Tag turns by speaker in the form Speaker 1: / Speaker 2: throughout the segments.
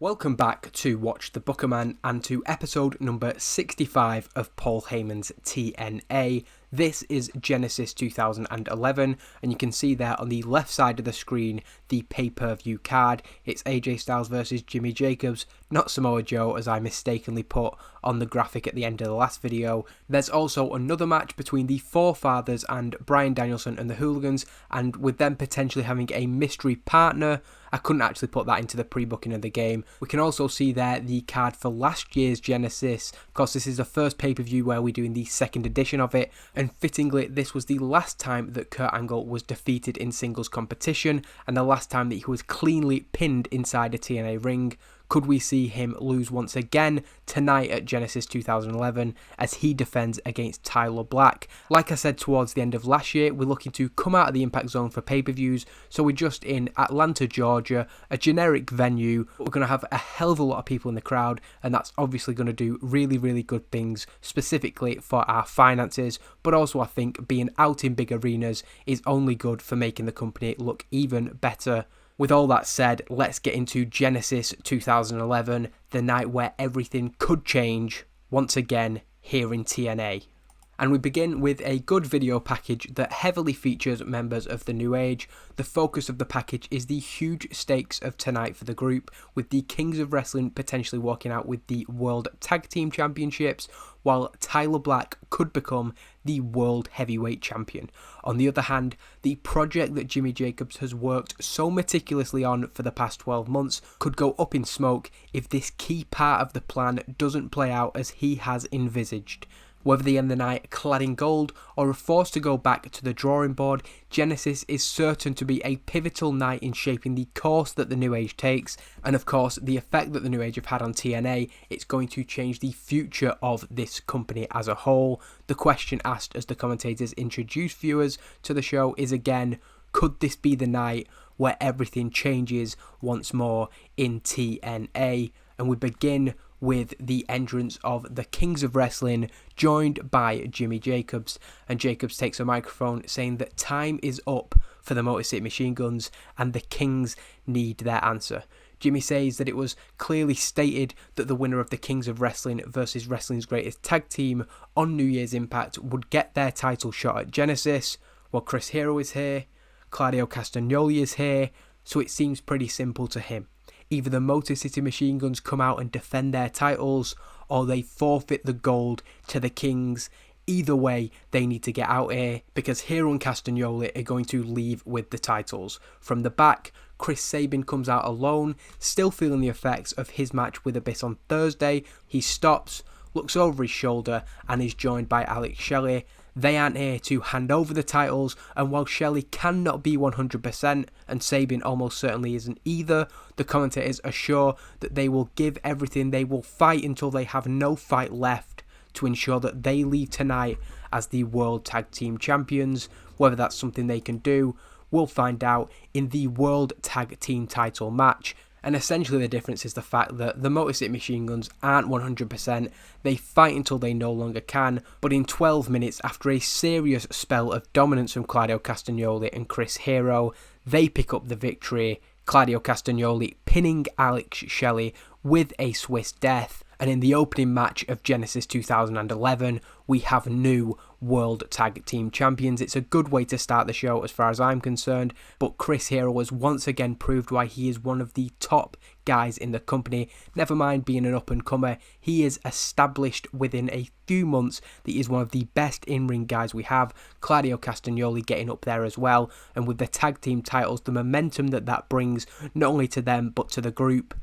Speaker 1: Welcome back to Watch the Bookerman and to episode number 65 of Paul Heyman's TNA. This is Genesis 2011, and you can see there on the left side of the screen the pay-per-view card. It's AJ Styles versus Jimmy Jacobs, not Samoa Joe as I mistakenly put on the graphic at the end of the last video. There's also another match between the Forefathers and Bryan Danielson and the Hooligans, and with them potentially having a mystery partner. I couldn't actually put that into the pre-booking of the game. We can also see there the card for last year's Genesis. Of course, this is the first pay-per-view where we're doing the second edition of it, and fittingly, this was the last time that Kurt Angle was defeated in singles competition, and the last time that he was cleanly pinned inside a TNA ring. Could we see him lose once again tonight at Genesis 2011 as he defends against Tyler Black? Like I said towards the end of last year, we're looking to come out of the Impact Zone for pay-per-views, so we're just in Atlanta, Georgia, a generic venue, but we're going to have a hell of a lot of people in the crowd, and that's obviously going to do really, really good things, specifically for our finances, but also I think being out in big arenas is only good for making the company look even better. With all that said, let's get into Genesis 2011, the night where everything could change once again here in TNA. And we begin with a good video package that heavily features members of the New Age. The focus of the package is the huge stakes of tonight for the group, with the Kings of Wrestling potentially walking out with the World Tag Team Championships, while Tyler Black could become the World Heavyweight Champion. On the other hand, the project that Jimmy Jacobs has worked so meticulously on for the past 12 months could go up in smoke if this key part of the plan doesn't play out as he has envisaged. Whether they end the night clad in gold or are forced to go back to the drawing board, Genesis is certain to be a pivotal night in shaping the course that the New Age takes, and of course the effect that the New Age have had on TNA, it's going to change the future of this company as a whole. The question asked as the commentators introduce viewers to the show is again, could this be the night where everything changes once more in TNA? And we begin with the entrance of the Kings of Wrestling, joined by Jimmy Jacobs, and Jacobs takes a microphone saying that time is up for the Motor City Machine Guns and the Kings need their answer. Jimmy says that it was clearly stated that the winner of the Kings of Wrestling versus Wrestling's Greatest Tag Team on New Year's Impact would get their title shot at Genesis. Well, Chris Hero is here, Claudio Castagnoli is here, so it seems pretty simple to him. Either the Motor City Machine Guns come out and defend their titles, or they forfeit the gold to the Kings. Either way, they need to get out here, because Hero and Castagnoli are going to leave with the titles. From the back, Chris Sabin comes out alone, still feeling the effects of his match with Abyss on Thursday. He stops, looks over his shoulder, and is joined by Alex Shelley. They aren't here to hand over the titles, and while Shelley cannot be 100%, and Sabin almost certainly isn't either, the commentators are sure that they will give everything, they will fight until they have no fight left to ensure that they leave tonight as the World Tag Team Champions. Whether that's something they can do, we'll find out in the World Tag Team title match. And essentially the difference is the fact that the Motor City Machine Guns aren't 100%, they fight until they no longer can, but in 12 minutes after a serious spell of dominance from Claudio Castagnoli and Chris Hero, they pick up the victory, Claudio Castagnoli pinning Alex Shelley with a Swiss Death. And in the opening match of Genesis 2011, we have new World Tag Team Champions. It's a good way to start the show as far as I'm concerned, but Chris Hero has once again proved why he is one of the top guys in the company. Never mind being an up-and-comer, he is established within a few months that he is one of the best in-ring guys we have. Claudio Castagnoli getting up there as well, and with the tag team titles, the momentum that brings not only to them but to the group,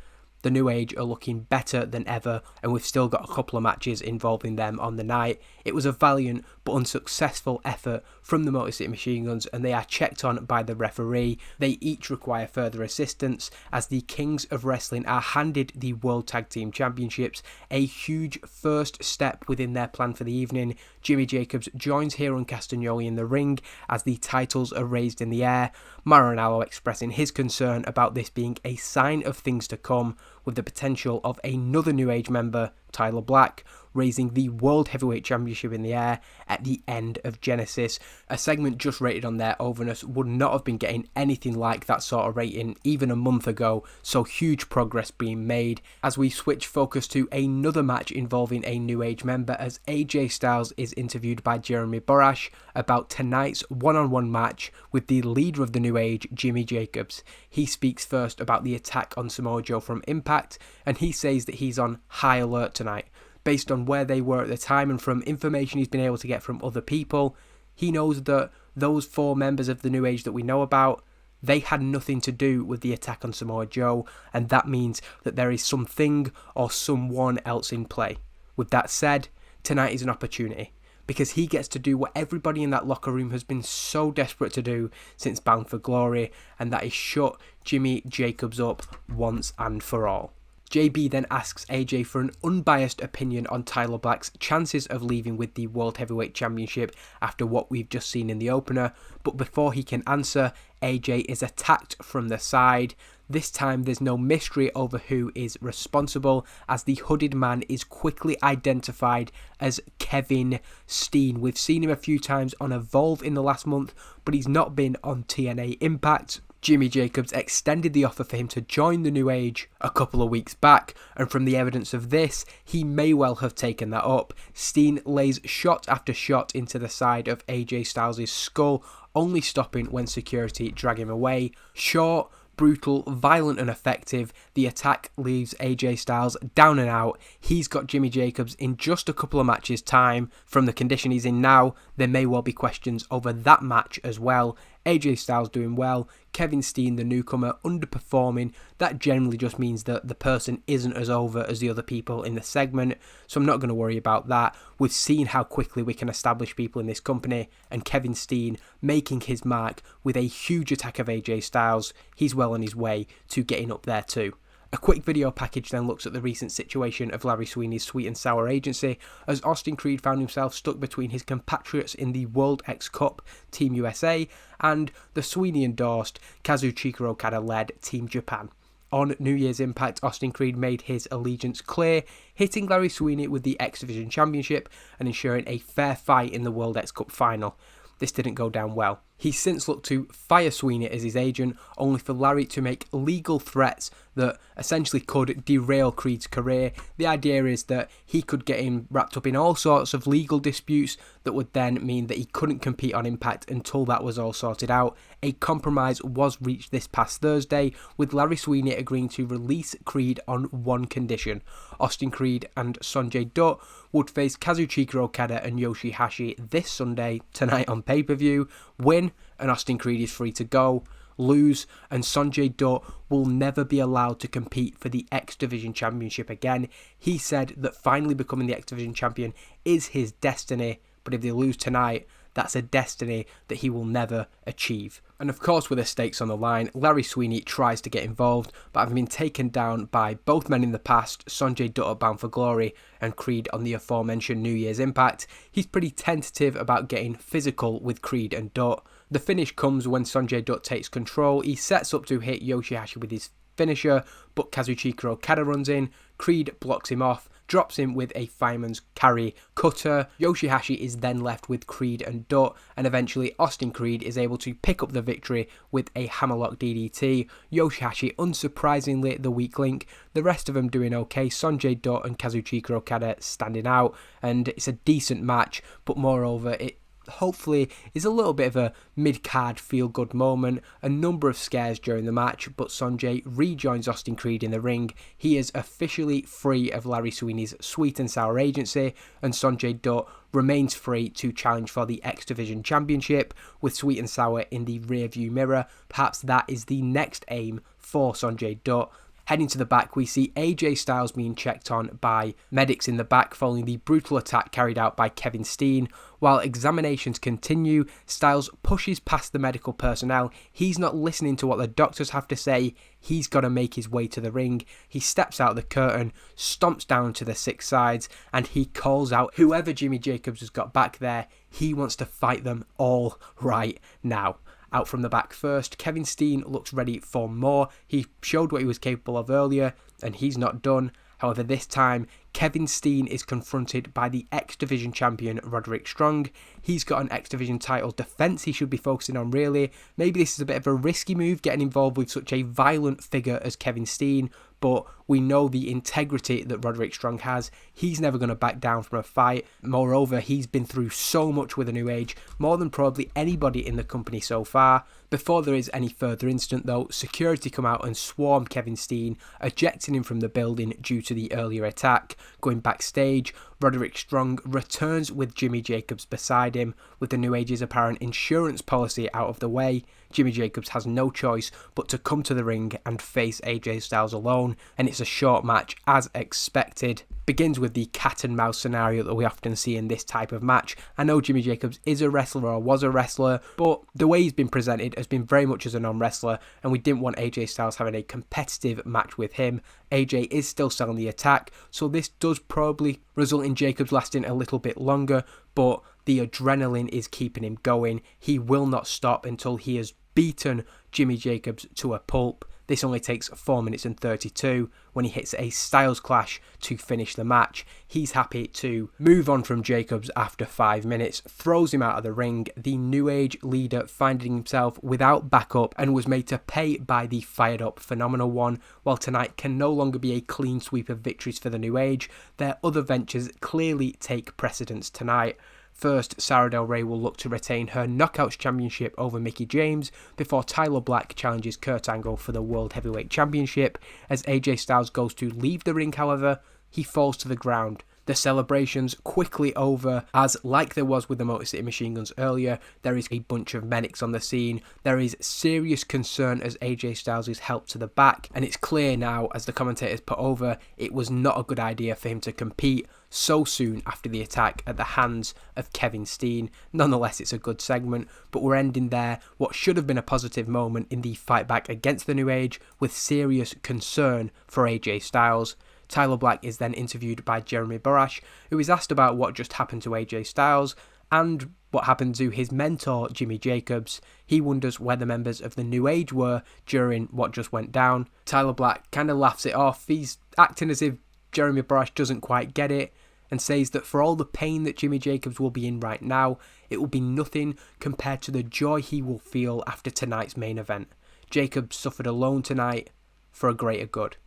Speaker 1: the New Age are looking better than ever, and we've still got a couple of matches involving them on the night. It was a valiant but unsuccessful effort from the Motor City Machine Guns, and they are checked on by the referee. They each require further assistance as the Kings of Wrestling are handed the World Tag Team Championships, a huge first step within their plan for the evening. Jimmy Jacobs joins Hero and Castagnoli in the ring as the titles are raised in the air. Maranello expressing his concern about this being a sign of things to come, with the potential of another New Age member Tyler Black, raising the World Heavyweight Championship in the air at the end of Genesis. A segment just rated on their overness would not have been getting anything like that sort of rating even a month ago, so huge progress being made. As we switch focus to another match involving a New Age member, as AJ Styles is interviewed by Jeremy Borash about tonight's one-on-one match with the leader of the New Age, Jimmy Jacobs. He speaks first about the attack on Samoa Joe from Impact, and he says that he's on high alert tonight. Based on where they were at the time and from information he's been able to get from other people, he knows that those 4 members of the New Age that we know about, they had nothing to do with the attack on Samoa Joe, and that means that there is something or someone else in play. With that said, tonight is an opportunity, because he gets to do what everybody in that locker room has been so desperate to do since Bound for Glory, and that is shut Jimmy Jacobs up once and for all. JB then asks AJ for an unbiased opinion on Tyler Black's chances of leaving with the World Heavyweight Championship after what we've just seen in the opener, but before he can answer, AJ is attacked from the side. This time there's no mystery over who is responsible, as the hooded man is quickly identified as Kevin Steen. We've seen him a few times on Evolve in the last month, but he's not been on TNA Impact. Jimmy Jacobs extended the offer for him to join the New Age a couple of weeks back, and from the evidence of this, he may well have taken that up. Steen lays shot after shot into the side of AJ Styles' skull, only stopping when security drag him away. Short, brutal, violent and effective, the attack leaves AJ Styles down and out. He's got Jimmy Jacobs in just a couple of matches time. From the condition he's in now, there may well be questions over that match as well. AJ Styles doing well, Kevin Steen, the newcomer, underperforming. That generally just means that the person isn't as over as the other people in the segment, so I'm not going to worry about that. We've seen how quickly we can establish people in this company, and Kevin Steen making his mark with a huge attack of AJ Styles. He's well on his way to getting up there too. A quick video package then looks at the recent situation of Larry Sweeney's Sweet and Sour agency, as Austin Creed found himself stuck between his compatriots in the World X Cup Team USA and the Sweeney-endorsed Kazuchika Okada-led Team Japan. On New Year's Impact, Austin Creed made his allegiance clear, hitting Larry Sweeney with the X Division Championship and ensuring a fair fight in the World X Cup final. This didn't go down well. He's since looked to fire Sweeney as his agent, only for Larry to make legal threats that essentially could derail Creed's career. The idea is that he could get him wrapped up in all sorts of legal disputes that would then mean that he couldn't compete on Impact until that was all sorted out. A compromise was reached this past Thursday, with Larry Sweeney agreeing to release Creed on one condition. Austin Creed and Sonjay Dutt would face Kazuchika Okada and Yoshihashi this Sunday, tonight on pay-per-view. Win, and Austin Creed is free to go. Lose, and Sonjay Dutt will never be allowed to compete for the X Division Championship again. He said that finally becoming the X Division Champion is his destiny, but if they lose tonight, that's a destiny that he will never achieve. And of course, with the stakes on the line, Larry Sweeney tries to get involved, but having been taken down by both men in the past, Sonjay Dutt at Bound for Glory and Creed on the aforementioned New Year's Impact, he's pretty tentative about getting physical with Creed and Dutt. The finish comes when Sonjay Dutt takes control. He sets up to hit Yoshihashi with his finisher, but Kazuchika Okada runs in. Creed blocks him off, drops him with a fireman's carry cutter. Yoshihashi is then left with Creed and Dutt, and eventually Austin Creed is able to pick up the victory with a hammerlock DDT. Yoshihashi unsurprisingly the weak link, the rest of them doing okay. Sonjay Dutt and Kazuchika Okada standing out, and it's a decent match, but moreover it hopefully is a little bit of a mid-card feel-good moment. A number of scares during the match, but Sonjay rejoins Austin Creed in the ring. He is officially free of Larry Sweeney's Sweet and Sour agency, and Sonjay Dutt remains free to challenge for the X Division Championship, with Sweet and Sour in the rearview mirror. Perhaps that is the next aim for Sonjay Dutt. Heading to the back, we see AJ Styles being checked on by medics in the back following the brutal attack carried out by Kevin Steen. While examinations continue, Styles pushes past the medical personnel. He's not listening to what the doctors have to say. He's got to make his way to the ring. He steps out the curtain, stomps down to the six sides, and he calls out whoever Jimmy Jacobs has got back there. He wants to fight them all right now. Out from the back first, Kevin Steen looks ready for more. He showed what he was capable of earlier, and he's not done. However, this time, Kevin Steen is confronted by the X Division champion Roderick Strong. He's got an X Division title defense he should be focusing on, really. Maybe this is a bit of a risky move, getting involved with such a violent figure as Kevin Steen, but we know the integrity that Roderick Strong has. He's never going to back down from a fight. Moreover, he's been through so much with the New Age, more than probably anybody in the company so far. Before there is any further incident though, security come out and swarm Kevin Steen, ejecting him from the building due to the earlier attack. Going backstage, Roderick Strong returns with Jimmy Jacobs beside him. With the New Age's apparent insurance policy out of the way, Jimmy Jacobs has no choice but to come to the ring and face AJ Styles alone, and it's a short match as expected. Begins with the cat and mouse scenario that we often see in this type of match. I know Jimmy Jacobs is a wrestler or was a wrestler, but the way he's been presented has been very much as a non-wrestler, and we didn't want AJ Styles having a competitive match with him. AJ is still selling the attack, so this does probably result in Jacobs lasting a little bit longer, but the adrenaline is keeping him going. He will not stop until he has beaten Jimmy Jacobs to a pulp. This only takes 4 minutes and 32 when he hits a Styles Clash to finish the match. He's happy to move on from Jacobs after 5 minutes, throws him out of the ring. The New Age leader finding himself without backup and was made to pay by the fired up Phenomenal One. While tonight can no longer be a clean sweep of victories for the New Age, their other ventures clearly take precedence tonight. First, Sarah Del Rey will look to retain her Knockouts Championship over Mickie James before Tyler Black challenges Kurt Angle for the World Heavyweight Championship. As AJ Styles goes to leave the ring, however, he falls to the ground. The celebrations quickly over, as like there was with the Motor City Machine Guns earlier, there is a bunch of medics on the scene. There is serious concern as AJ Styles is helped to the back, and it's clear now, as the commentators put over, it was not a good idea for him to compete so soon after the attack at the hands of Kevin Steen. Nonetheless, it's a good segment, but we're ending there what should have been a positive moment in the fight back against the New Age with serious concern for AJ Styles. Tyler Black is then interviewed by Jeremy Borash, who is asked about what just happened to AJ Styles and what happened to his mentor Jimmy Jacobs. He wonders where the members of the New Age were during what just went down. Tyler Black kind of laughs it off. He's acting as if Jeremy Borash doesn't quite get it, and says that for all the pain that Jimmy Jacobs will be in right now, it will be nothing compared to the joy he will feel after tonight's main event. Jacobs suffered alone tonight for a greater good,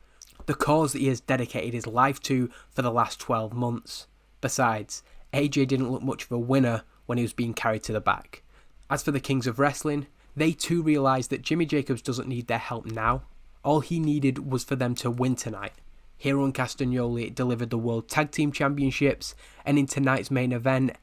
Speaker 1: the cause that he has dedicated his life to for the last 12 months. Besides, AJ didn't look much of a winner when he was being carried to the back. As for the Kings of Wrestling, they too realised that Jimmy Jacobs doesn't need their help now. All he needed was for them to win tonight. Hero and Castagnoli delivered the World Tag Team Championships, and in tonight's main event,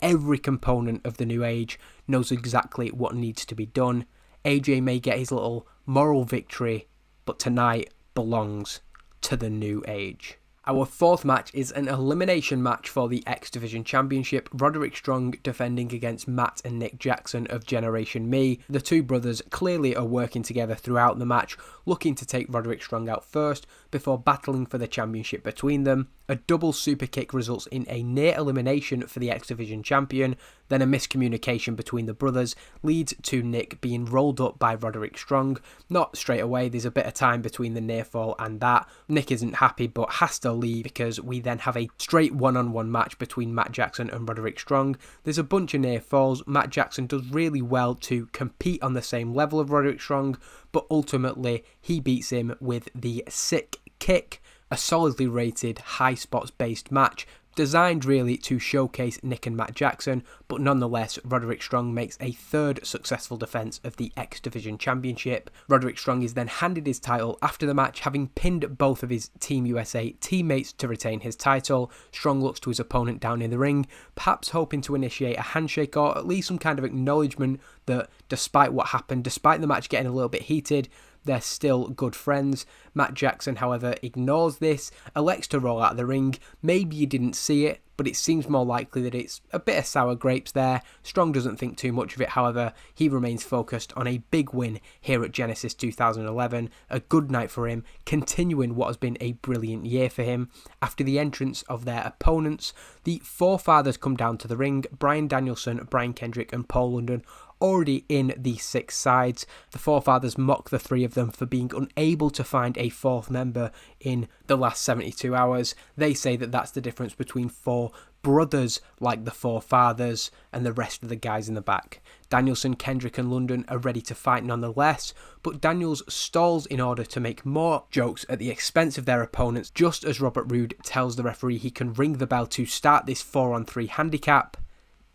Speaker 1: every component of the New Age knows exactly what needs to be done. AJ may get his little moral victory, but tonight belongs to the New Age. Our fourth match is an elimination match for the X Division Championship. Roderick Strong defending against Matt and Nick Jackson of Generation Me. The two brothers clearly are working together throughout the match, looking to take Roderick Strong out first before battling for the championship between them. A double super kick results in a near elimination for the X Division champion. Then a miscommunication between the brothers leads to Nick being rolled up by Roderick Strong. Not straight away, there's a bit of time between the near fall and that. Nick isn't happy but has to leave because we then have a straight one-on-one match between Matt Jackson and Roderick Strong. There's a bunch of near falls. Matt Jackson does really well to compete on the same level of Roderick Strong, but ultimately he beats him with the sick kick. A solidly rated high spots based match, designed really to showcase Nick and Matt Jackson, but nonetheless Roderick Strong makes a third successful defense of the X Division Championship. Roderick Strong is then handed his title after the match, having pinned both of his Team USA teammates to retain his title. Strong looks to his opponent down in the ring, perhaps hoping to initiate a handshake or at least some kind of acknowledgement that despite what happened, despite the match getting a little bit heated, they're still good friends. Matt Jackson, however, ignores this, elects to roll out of the ring. Maybe you didn't see it, but it seems more likely that it's a bit of sour grapes there. Strong doesn't think too much of it, however. He remains focused on a big win here at Genesis 2011. A good night for him, continuing what has been a brilliant year for him. After the entrance of their opponents, the forefathers come down to the ring. Bryan Danielson, Brian Kendrick and Paul London already in the 6 sides. The Forefathers mock the 3 of them for being unable to find a 4th member in the last 72 hours. They say that that's the difference between 4 brothers like the Forefathers and the rest of the guys in the back. Danielson, Kendrick and London are ready to fight nonetheless, but Daniels stalls in order to make more jokes at the expense of their opponents, just as Robert Roode tells the referee he can ring the bell to start this 4-on-3 handicap.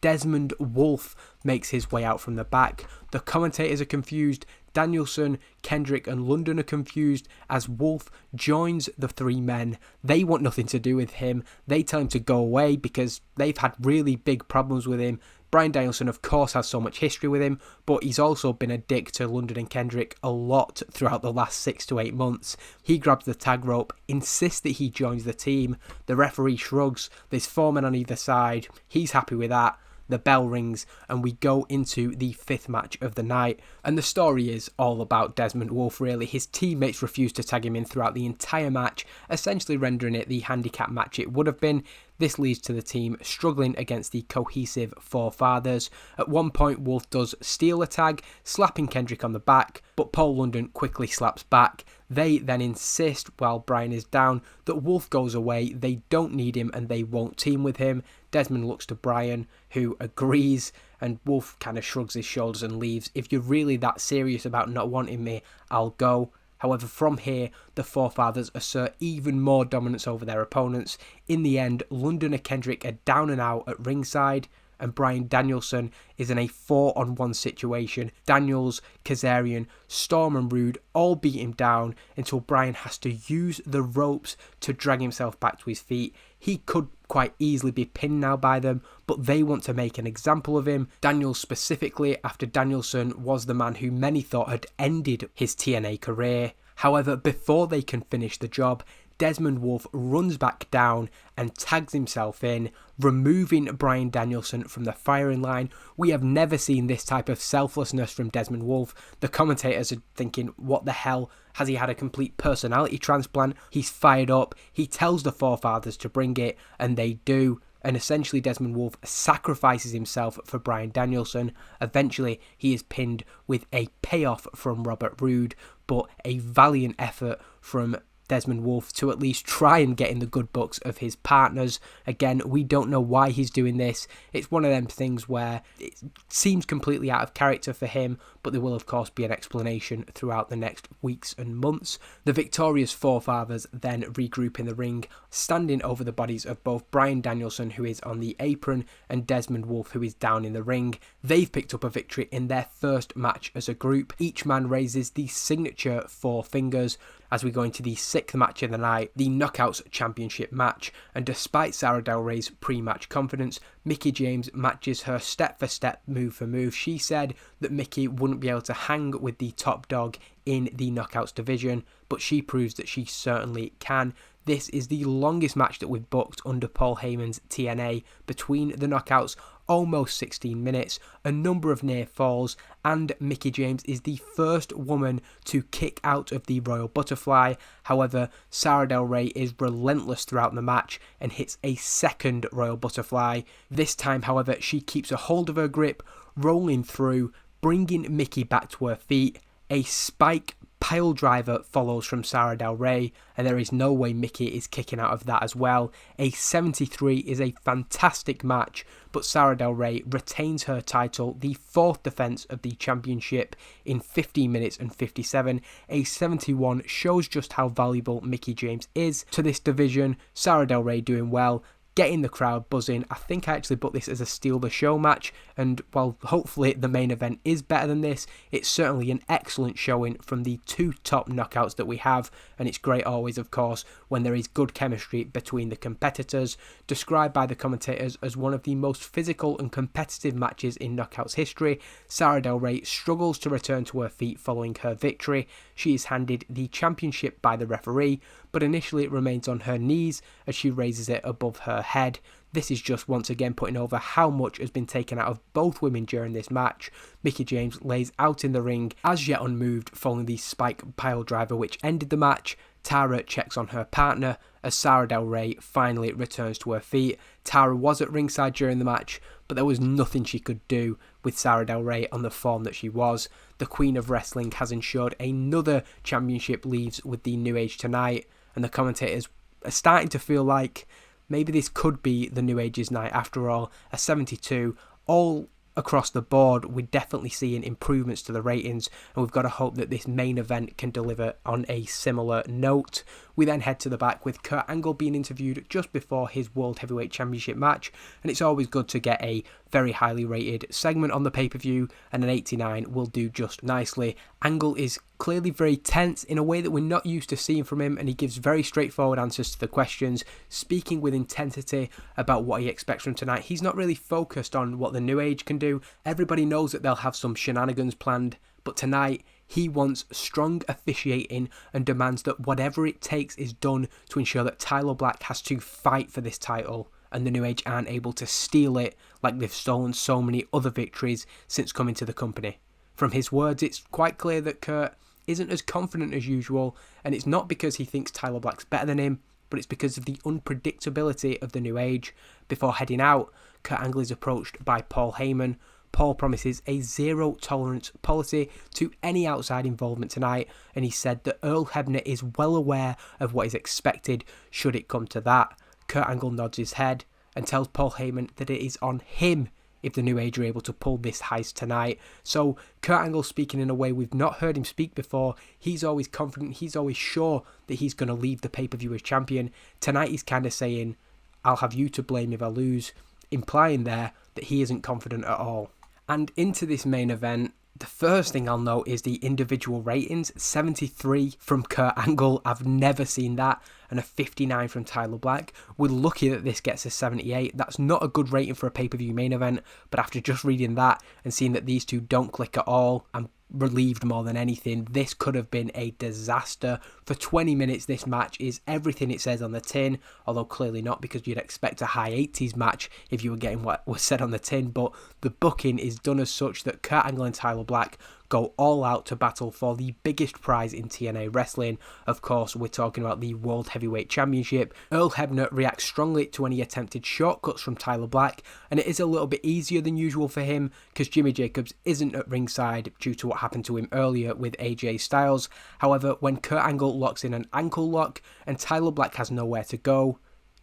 Speaker 1: Desmond Wolfe makes his way out from the back. The commentators are confused. Danielson, Kendrick and London are confused as Wolfe joins the 3 men. They want nothing to do with him. They tell him to go away because they've had really big problems with him. Bryan Danielson, of course, has so much history with him, but he's also been a dick to London and Kendrick a lot throughout the last 6 to 8 months. He grabs the tag rope, insists that he joins the team. The referee shrugs. There's 4 men on either side. He's happy with that. The bell rings and we go into the 5th match of the night. And the story is all about Desmond Wolfe, really. His teammates refused to tag him in throughout the entire match, essentially rendering it the handicap match it would have been. This leads to the team struggling against the cohesive Forefathers. At one point, Wolfe does steal a tag, slapping Kendrick on the back, but Paul London quickly slaps back. They then insist, while Bryan is down, that Wolfe goes away, they don't need him and they won't team with him. Desmond looks to Bryan, who agrees, and Wolfe kind of shrugs his shoulders and leaves. If you're really that serious about not wanting me, I'll go. However, from here, the Forefathers assert even more dominance over their opponents. In the end, London and Kendrick are down and out at ringside, and Bryan Danielson is in a 4-on-1 situation. Daniels, Kazarian, Storm and Roode all beat him down until Bryan has to use the ropes to drag himself back to his feet. He could quite easily be pinned now by them, but they want to make an example of him. Daniels specifically, after Danielson was the man who many thought had ended his TNA career. However, before they can finish the job, Desmond Wolfe runs back down and tags himself in, removing Bryan Danielson from the firing line. We have never seen this type of selflessness from Desmond Wolfe. The commentators are thinking, what the hell? Has he had a complete personality transplant? He's fired up. He tells the Forefathers to bring it, and they do. And essentially Desmond Wolfe sacrifices himself for Bryan Danielson. Eventually he is pinned with a payoff from Robert Roode, but a valiant effort from Desmond Wolfe to at least try and get in the good books of his partners. Again, we don't know why he's doing this. It's one of them things where it seems completely out of character for him, but there will of course be an explanation throughout the next weeks and months. The victorious Forefathers then regroup in the ring, standing over the bodies of both Bryan Danielson, who is on the apron, and Desmond Wolfe, who is down in the ring. They've picked up a victory in their first match as a group. Each man raises the signature 4 fingers as we go into the 6th match of the night, the Knockouts Championship match. And despite Sara Del Rey's pre-match confidence, Mickie James matches her step for step, move for move. She said that Mickie wouldn't be able to hang with the top dog in the Knockouts division, but she proves that she certainly can. This is the longest match that we've booked under Paul Heyman's TNA between the Knockouts, almost 16 minutes, a number of near falls, and Mickie James is the first woman to kick out of the Royal Butterfly. However, Sara Del Rey is relentless throughout the match and hits a second Royal Butterfly. This time, however, she keeps a hold of her grip, rolling through, bringing Mickie back to her feet. A spike pile driver follows from Sara Del Rey, and there is no way Mickie is kicking out of that as well. A 73 is a fantastic match, but Sara Del Rey retains her title, the 4th defense of the championship, in 15 minutes and 57. A 71 shows just how valuable Mickie James is to this division. Sara Del Rey doing well, getting the crowd buzzing. I think I actually booked this as a steal the show match, and while hopefully the main event is better than this, it's certainly an excellent showing from the 2 top knockouts that we have, and it's great always, of course, when there is good chemistry between the competitors. Described by the commentators as one of the most physical and competitive matches in Knockouts history, Sara Del Rey struggles to return to her feet following her victory. She is handed the championship by the referee, but initially it remains on her knees as she raises it above her head. This is just once again putting over how much has been taken out of both women during this match. Mickie James lays out in the ring, as yet unmoved, following the spike pile driver which ended the match. Tara checks on her partner as Sara Del Rey finally returns to her feet. Tara was at ringside during the match, but there was nothing she could do with Sara Del Rey on the form that she was. The Queen of Wrestling has ensured another championship leaves with the New Age tonight, and the commentators are starting to feel like maybe this could be the New Age's night after all. A 72, all across the board, we're definitely seeing improvements to the ratings, and we've got to hope that this main event can deliver on a similar note. We then head to the back with Kurt Angle being interviewed just before his World Heavyweight Championship match, and it's always good to get a very highly rated segment on the pay-per-view, and an 89 will do just nicely. Angle is clearly very tense in a way that we're not used to seeing from him, and he gives very straightforward answers to the questions, speaking with intensity about what he expects from tonight. He's not really focused on what the New Age can do. Everybody knows that they'll have some shenanigans planned, but tonight he wants strong officiating and demands that whatever it takes is done to ensure that Tyler Black has to fight for this title, and the New Age aren't able to steal it like they've stolen so many other victories since coming to the company. From his words, it's quite clear that Kurt isn't as confident as usual, and it's not because he thinks Tyler Black's better than him, but it's because of the unpredictability of the New Age. Before heading out, Kurt Angle is approached by Paul Heyman. Paul promises a zero-tolerance policy to any outside involvement tonight, and he said that Earl Hebner is well aware of what is expected should it come to that. Kurt Angle nods his head and tells Paul Heyman that it is on him if the New Age are able to pull this heist tonight. So Kurt Angle speaking in a way we've not heard him speak before. He's always confident, he's always sure that he's going to leave the pay-per-view as champion. Tonight he's kind of saying, I'll have you to blame if I lose, implying there that he isn't confident at all. And into this main event, the first thing I'll note is the individual ratings. 73 from Kurt Angle, I've never seen that, and a 59 from Tyler Black. We're lucky that this gets a 78. That's not a good rating for a pay-per-view main event, but after just reading that and seeing that these two don't click at all, I'm relieved more than anything. This could have been a disaster. For 20 minutes, this match is everything it says on the tin, although clearly not, because you'd expect a high 80s match if you were getting what was said on the tin, but the booking is done as such that Kurt Angle and Tyler Black go all out to battle for the biggest prize in TNA Wrestling. Of course, we're talking about the World Heavyweight Championship. Earl Hebner reacts strongly to any attempted shortcuts from Tyler Black, and it is a little bit easier than usual for him because Jimmy Jacobs isn't at ringside due to what happened to him earlier with AJ Styles. However, when Kurt Angle locks in an ankle lock and Tyler Black has nowhere to go,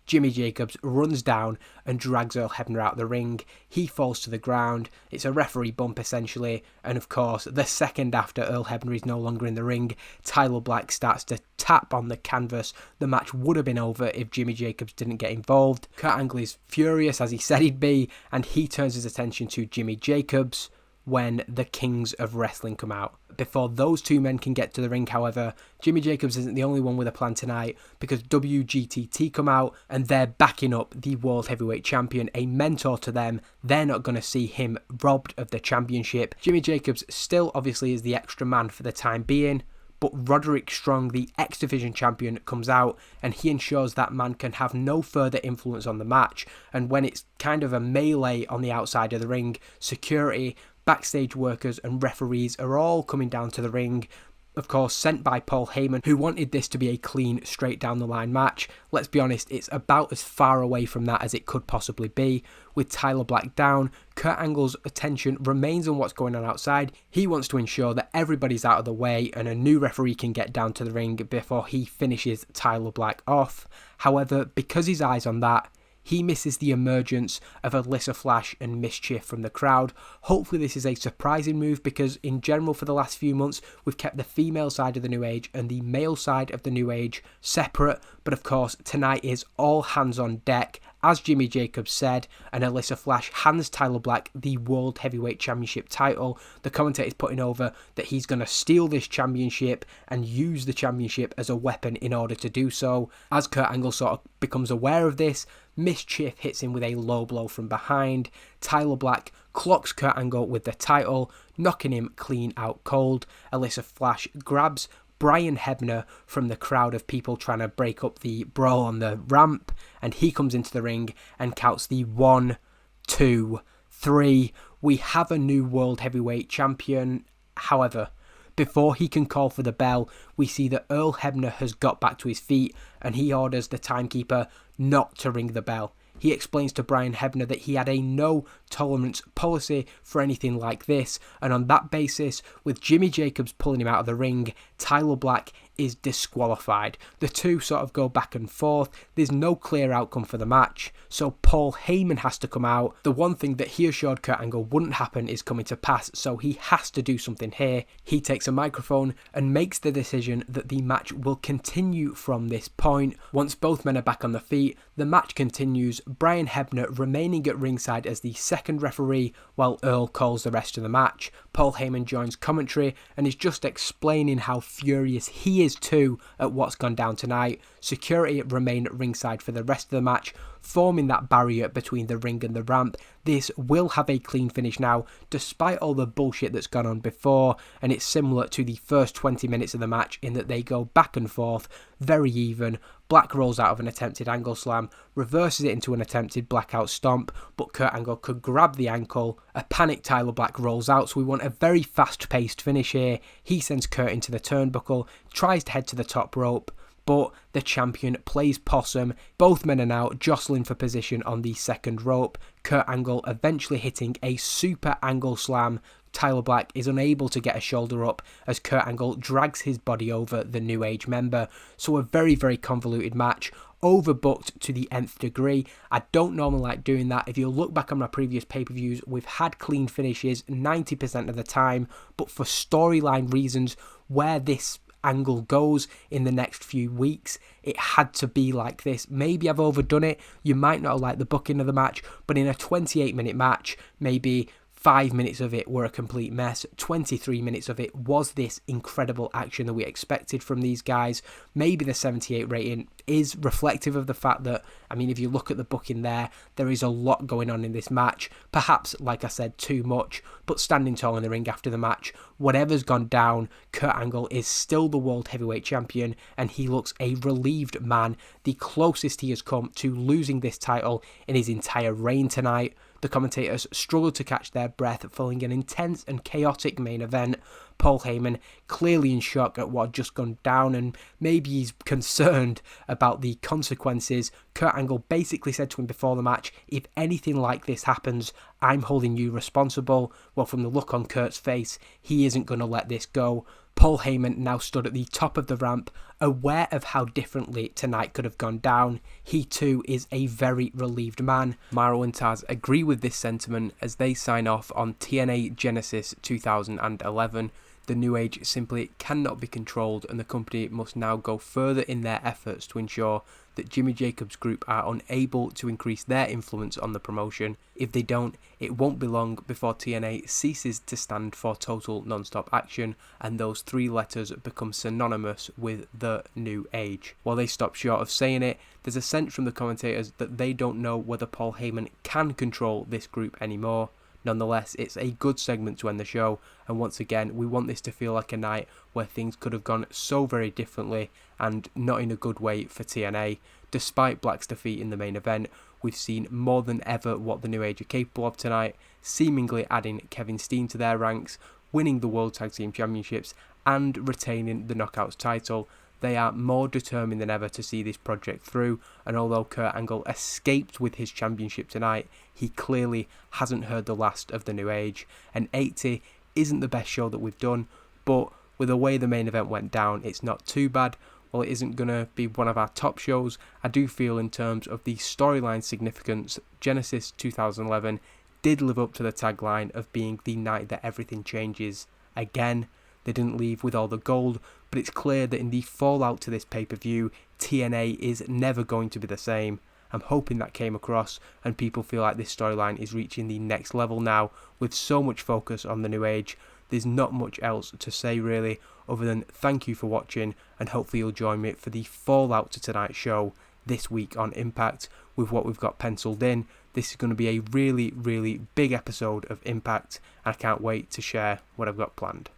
Speaker 1: Jimmy Jacobs runs down and drags Earl Hebner out of the ring. He falls to the ground. It's a referee bump essentially. And of course, the second after Earl Hebner is no longer in the ring, Tyler Black starts to tap on the canvas. The match would have been over if Jimmy Jacobs didn't get involved. Kurt Angle is furious, as he said he'd be, and he turns his attention to Jimmy Jacobs when the Kings of Wrestling come out. Before those two men can get to the ring, however, Jimmy Jacobs isn't the only one with a plan tonight, because WGTT come out and they're backing up the World Heavyweight Champion, a mentor to them. They're not going to see him robbed of the championship. Jimmy Jacobs still obviously is the extra man for the time being, but Roderick Strong, the X Division champion, comes out and he ensures that man can have no further influence on the match. And when it's kind of a melee on the outside of the ring, security, backstage workers and referees are all coming down to the ring, of course sent by Paul Heyman, who wanted this to be a clean, straight down the line match. Let's be honest, it's about as far away from that as it could possibly be. With Tyler Black down, Kurt Angle's attention remains on what's going on outside. He wants to ensure that everybody's out of the way and a new referee can get down to the ring before he finishes Tyler Black off. However, because his eye's on that, he misses the emergence of Alyssa Flash and Mischief from the crowd. Hopefully this is a surprising move, because in general for the last few months we've kept the female side of the New Age and the male side of the New Age separate. But of course tonight is all hands on deck, as Jimmy Jacobs said, and Alyssa Flash hands Tyler Black the World Heavyweight Championship title. The commentator is putting over that he's going to steal this championship and use the championship as a weapon in order to do so. As Kurt Angle sort of becomes aware of this, Mischief hits him with a low blow from behind. Tyler Black clocks Kurt Angle with the title, knocking him clean out cold. Alyssa Flash grabs Brian Hebner from the crowd of people trying to break up the brawl on the ramp, and he comes into the ring and counts the 1, 2, 3. We have a new World Heavyweight Champion. However, before he can call for the bell, we see that Earl Hebner has got back to his feet and he orders the timekeeper not to ring the bell. He explains to Brian Hebner that he had a no tolerance policy for anything like this, and on that basis, with Jimmy Jacobs pulling him out of the ring, Tyler Black is disqualified. The two sort of go back and forth. There's no clear outcome for the match, so Paul Heyman has to come out. The one thing that he assured Kurt Angle wouldn't happen is coming to pass, so he has to do something here. He takes a microphone and makes the decision that the match will continue from this point. Once both men are back on the feet, the match continues, Brian Hebner remaining at ringside as the second referee while Earl calls the rest of the match. Paul Heyman joins commentary and is just explaining how furious he is too at what's gone down tonight. Security remain at ringside for the rest of the match, forming that barrier between the ring and the ramp. This will have a clean finish now, despite all the bullshit that's gone on before, and it's similar to the first 20 minutes of the match in that they go back and forth, very even. Black rolls out of an attempted angle slam, reverses it into an attempted blackout stomp, but Kurt Angle could grab the ankle. A panicked Tyler Black rolls out, so we want a very fast-paced finish here. He sends Kurt into the turnbuckle, tries to head to the top rope, but the champion plays possum. Both men are now jostling for position on the second rope. Kurt Angle eventually hitting a super angle slam. Tyler Black is unable to get a shoulder up as Kurt Angle drags his body over the New Age member. So a very, very convoluted match, overbooked to the nth degree. I don't normally like doing that. If you look back on my previous pay-per-views, we've had clean finishes 90% of the time, but for storyline reasons, where this angle goes in the next few weeks, it had to be like this. Maybe I've overdone it. You might not like the booking of the match, but in a 28-minute match, maybe 5 minutes of it were a complete mess. 23 minutes of it was this incredible action that we expected from these guys. Maybe the 78 rating is reflective of the fact that, I mean, if you look at the booking there is a lot going on in this match. Perhaps, like I said, too much, but standing tall in the ring after the match, whatever's gone down, Kurt Angle is still the World Heavyweight Champion, and he looks a relieved man, the closest he has come to losing this title in his entire reign tonight. The commentators struggled to catch their breath following an intense and chaotic main event. Paul Heyman clearly in shock at what had just gone down, and maybe he's concerned about the consequences. Kurt Angle basically said to him before the match, if anything like this happens, I'm holding you responsible. Well, from the look on Kurt's face, he isn't going to let this go. Paul Heyman now stood at the top of the ramp, aware of how differently tonight could have gone down. He too is a very relieved man. Mauro and Taz agree with this sentiment as they sign off on TNA Genesis 2011. The New Age simply cannot be controlled, and the company must now go further in their efforts to ensure that Jimmy Jacobs' group are unable to increase their influence on the promotion. If they don't, it won't be long before TNA ceases to stand for total non-stop action, and those three letters become synonymous with the New Age. While they stop short of saying it, there's a sense from the commentators that they don't know whether Paul Heyman can control this group anymore. Nonetheless, it's a good segment to end the show, and once again, we want this to feel like a night where things could have gone so very differently, and not in a good way for TNA. Despite Black's defeat in the main event, we've seen more than ever what the New Age are capable of tonight, seemingly adding Kevin Steen to their ranks, winning the World Tag Team Championships, and retaining the Knockouts title. They are more determined than ever to see this project through, and although Kurt Angle escaped with his championship tonight, he clearly hasn't heard the last of the New Age. And 80 isn't the best show that we've done, but with the way the main event went down, it's not too bad. While it isn't going to be one of our top shows, I do feel in terms of the storyline significance, Genesis 2011 did live up to the tagline of being the night that everything changes. Again, they didn't leave with all the gold, but it's clear that in the fallout to this pay-per-view, TNA is never going to be the same. I'm hoping that came across and people feel like this storyline is reaching the next level now. With so much focus on the New Age, there's not much else to say really, other than thank you for watching, and hopefully you'll join me for the fallout to tonight's show this week on Impact with what we've got penciled in. This is going to be a really, really big episode of Impact, and I can't wait to share what I've got planned.